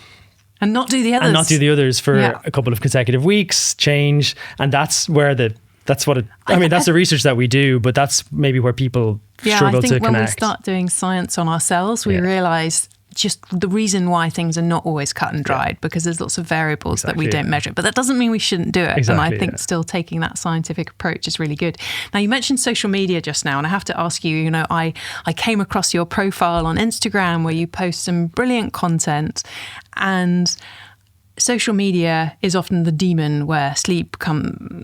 and not do the others. And not do the others for a couple of consecutive weeks, change. And that's where that's the research that we do, but that's maybe where people struggle to connect. When we start doing science on ourselves, we realize just the reason why things are not always cut and dried, because there's lots of variables that we don't measure. But that doesn't mean we shouldn't do it. And I think still taking that scientific approach is really good. Now, you mentioned social media just now, and I have to ask you, I came across your profile on Instagram where you post some brilliant content, and social media is often the demon where sleep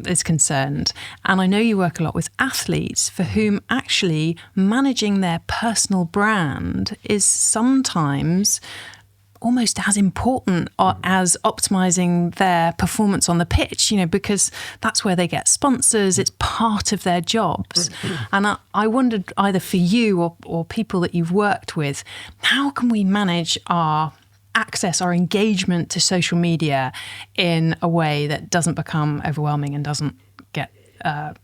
is concerned. And I know you work a lot with athletes for whom actually managing their personal brand is sometimes almost as important as optimizing their performance on the pitch, because that's where they get sponsors. It's part of their jobs. And I wondered, either for you or people that you've worked with, how can we manage our engagement to social media in a way that doesn't become overwhelming and doesn't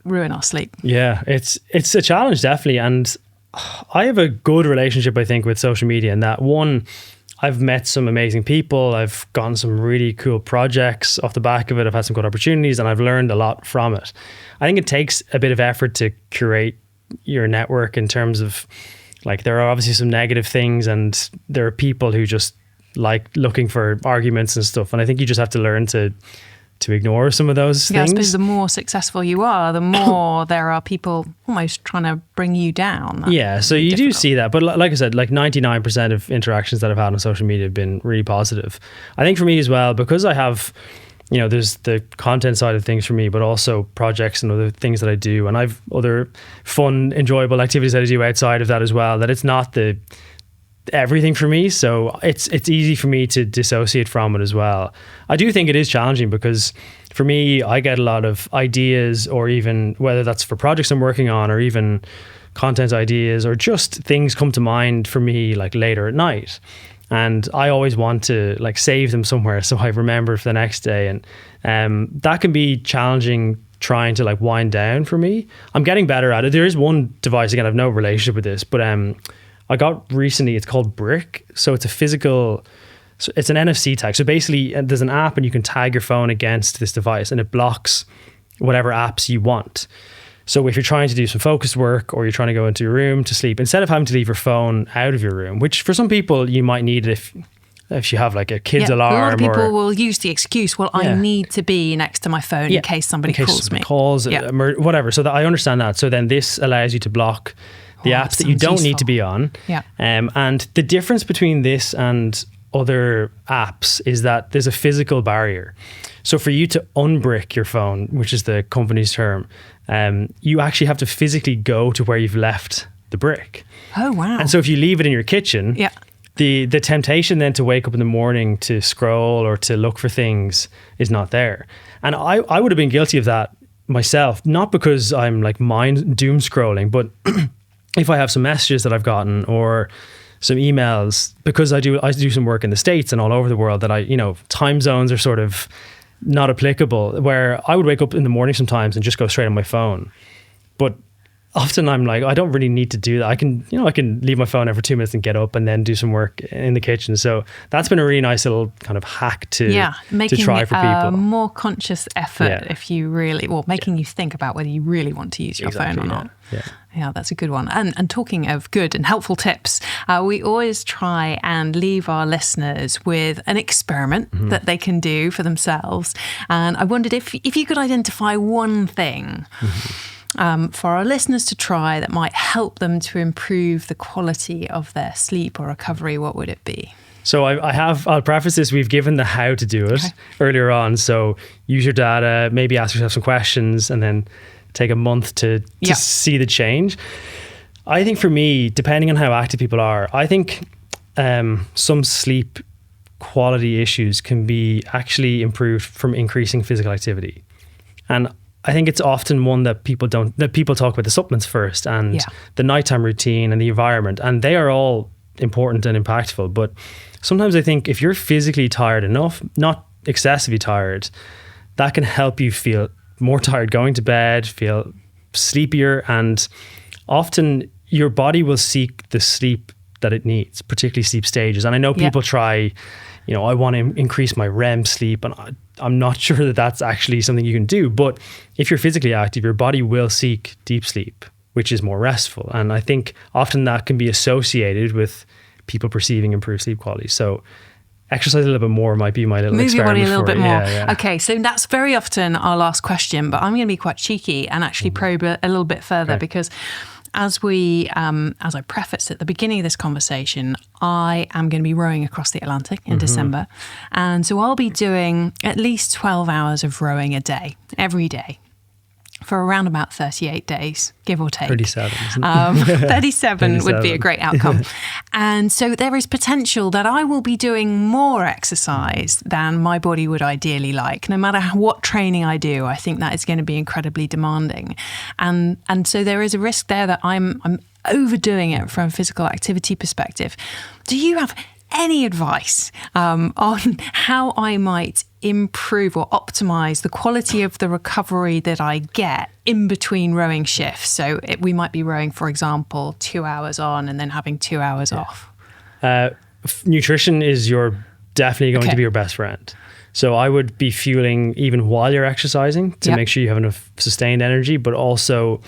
ruin our sleep? Yeah, it's a challenge, definitely. And I have a good relationship, I think, with social media in that, one, I've met some amazing people. I've gotten some really cool projects off the back of it. I've had some good opportunities and I've learned a lot from it. I think it takes a bit of effort to curate your network in terms of, like, there are obviously some negative things and there are people who just like looking for arguments and stuff. And I think you just have to learn to ignore some of those things. I suppose the more successful you are, the more there are people almost trying to bring you down. So you do see that. But like I said, like 99% of interactions that I've had on social media have been really positive. I think for me as well, because I have, there's the content side of things for me, but also projects and other things that I do. And I've other fun, enjoyable activities that I do outside of that as well, that it's not everything for me, so it's easy for me to dissociate from it as well. I do think it is challenging because for me, I get a lot of ideas, or even whether that's for projects I'm working on or even content ideas, or just things come to mind for me like later at night, and I always want to like save them somewhere so I remember for the next day. And that can be challenging, trying to like wind down for me. I'm getting better at it. There is one device, again, I have no relationship with this, but I got recently, it's called Brick. So it's it's an NFC tag. So basically there's an app and you can tag your phone against this device and it blocks whatever apps you want. So if you're trying to do some focused work or you're trying to go into your room to sleep, instead of having to leave your phone out of your room, which for some people you might need it if you have like a kid's alarm. A lot of people will use the excuse, I need to be next to my phone in case somebody calls me. Whatever. So that I understand that. So then this allows you to block the apps that you don't need to be on. And the difference between this and other apps is that there's a physical barrier. So for you to unbrick your phone, which is the company's term, you actually have to physically go to where you've left the brick. Oh, wow. And so if you leave it in your kitchen, the temptation then to wake up in the morning to scroll or to look for things is not there. And I would have been guilty of that myself, not because I'm like doom scrolling, but if I have some messages that I've gotten or some emails, because I do some work in the States and all over the world that time zones are sort of not applicable, where I would wake up in the morning sometimes and just go straight on my phone. But often I'm like, I don't really need to do that. I can leave my phone out for 2 minutes and get up and then do some work in the kitchen. So that's been a really nice little kind of hack to try for people. More conscious effort if you really, making you think about whether you really want to use your phone or not. Yeah, that's a good one. And talking of good and helpful tips, we always try and leave our listeners with an experiment that they can do for themselves. And I wondered if you could identify one thing for our listeners to try that might help them to improve the quality of their sleep or recovery, what would it be? So I'll preface this, we've given the how to do it earlier on. So use your data, maybe ask yourself some questions, and then take a month to see the change. I think for me, depending on how active people are, I think some sleep quality issues can be actually improved from increasing physical activity. And I think it's often one that people talk about the supplements first and the nighttime routine and the environment, and they are all important and impactful. But sometimes I think if you're physically tired enough, not excessively tired, that can help you feel more tired going to bed, feel sleepier, and often your body will seek the sleep that it needs, particularly sleep stages. And I know people try, I want to increase my REM sleep, and I'm not sure that that's actually something you can do. But if you're physically active, your body will seek deep sleep, which is more restful. And I think often that can be associated with people perceiving improved sleep quality. So exercise a little bit more might be my little experiment. Move your body a little bit more. Yeah. Okay, so that's very often our last question, but I'm going to be quite cheeky and actually probe a little bit further because as I prefaced at the beginning of this conversation, I am going to be rowing across the Atlantic in December. And so I'll be doing at least 12 hours of rowing a day, every day, for around about 38 days, give or take. 37, isn't it? 37 would be a great outcome. And so there is potential that I will be doing more exercise than my body would ideally like. No matter what training I do, I think that is going to be incredibly demanding. And so there is a risk there that I'm overdoing it from a physical activity perspective. Do you have any advice on how I might improve or optimize the quality of the recovery that I get in between rowing shifts? So we might be rowing, for example, 2 hours on and then having 2 hours off. Nutrition is definitely going to be your best friend. So I would be fueling even while you're exercising to make sure you have enough sustained energy, but also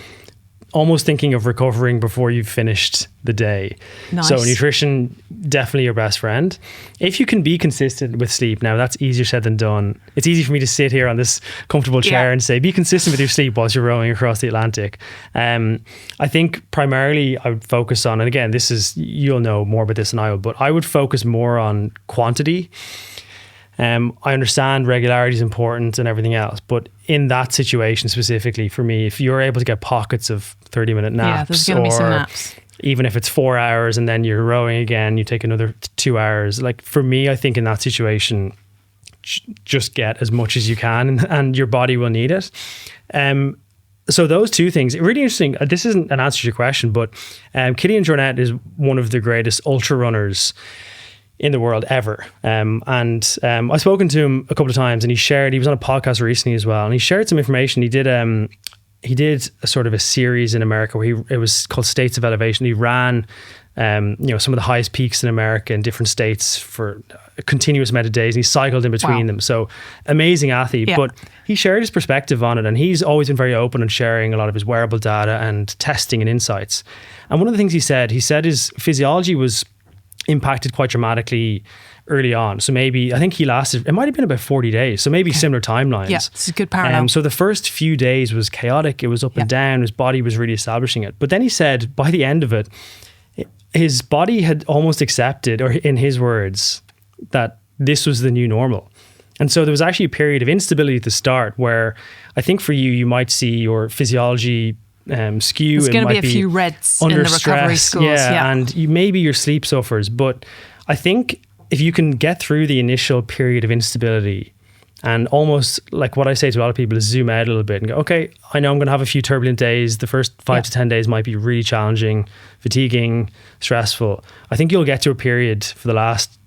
almost thinking of recovering before you've finished the day. Nice. So nutrition, definitely your best friend. If you can be consistent with sleep, now that's easier said than done. It's easy for me to sit here on this comfortable chair and say, be consistent with your sleep whilst you're rowing across the Atlantic. I think primarily I would focus on, and again, you'll know more about this than I will, but I would focus more on quantity. I understand regularity is important and everything else, but in that situation specifically, for me, if you're able to get pockets of 30-minute naps, there's going to be some naps. Even if it's 4 hours and then you're rowing again, you take another 2 hours. Like for me, I think in that situation, just get as much as you can and your body will need it. So those two things, really interesting. This isn't an answer to your question, but Killian Jornet is one of the greatest ultra runners in the world ever. I've spoken to him a couple of times, and he was on a podcast recently as well, and he shared some information. He did a sort of a series in America where it was called States of Elevation. He ran some of the highest peaks in America in different states for a continuous amount of days, and he cycled in between them. So amazing athlete, but he shared his perspective on it, and he's always been very open on sharing a lot of his wearable data and testing and insights. And one of the things he said his physiology was impacted quite dramatically early on. So maybe, I think it might have been about 40 days. So maybe similar timelines. Yeah, it's a good parallel. So the first few days was chaotic. It was up and down. His body was really establishing it. But then he said by the end of it, his body had almost accepted, or in his words, that this was the new normal. And so there was actually a period of instability at the start where I think for you might see your physiology skew. There's going to be a few reds in the recovery schools. And maybe your sleep suffers. But I think if you can get through the initial period of instability, and almost like what I say to a lot of people is zoom out a little bit and go, okay, I know I'm going to have a few turbulent days. The first 5 to 10 days might be really challenging, fatiguing, stressful. I think you'll get to a period for the last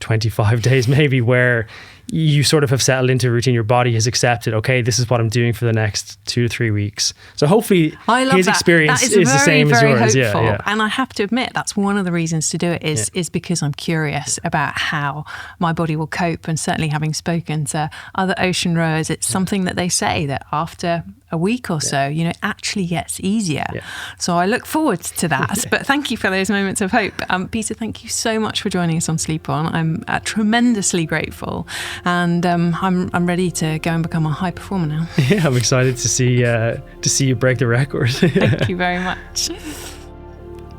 25 days maybe where you sort of have settled into a routine. Your body has accepted, okay, this is what I'm doing for the next 2 to 3 weeks. So hopefully his experience is the same as yours. Hopeful. And I have to admit, that's one of the reasons to do it is because I'm curious about how my body will cope. And certainly having spoken to other ocean rowers, it's something that they say that after a week or so, it actually gets easier. So I look forward to that. But thank you for those moments of hope. Peter, thank you so much for joining us on Sleep On. I'm tremendously grateful. And I'm ready to go and become a high performer now. Yeah, I'm excited to see you break the record. Thank you very much.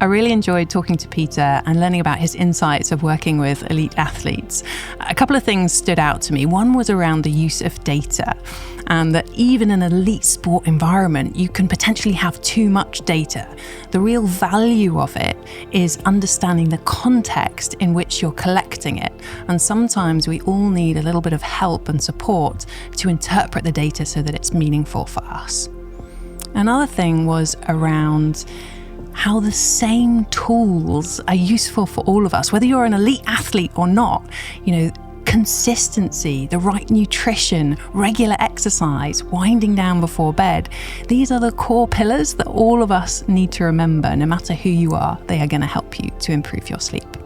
I really enjoyed talking to Peter and learning about his insights of working with elite athletes. A couple of things stood out to me. One was around the use of data, and that even in an elite sport environment, you can potentially have too much data. The real value of it is understanding the context in which you're collecting interpreting it. And sometimes we all need a little bit of help and support to interpret the data so that it's meaningful for us. Another thing was around how the same tools are useful for all of us, whether you're an elite athlete or not. Consistency, the right nutrition, regular exercise, winding down before bed. These are the core pillars that all of us need to remember. No matter who you are, they are going to help you to improve your sleep.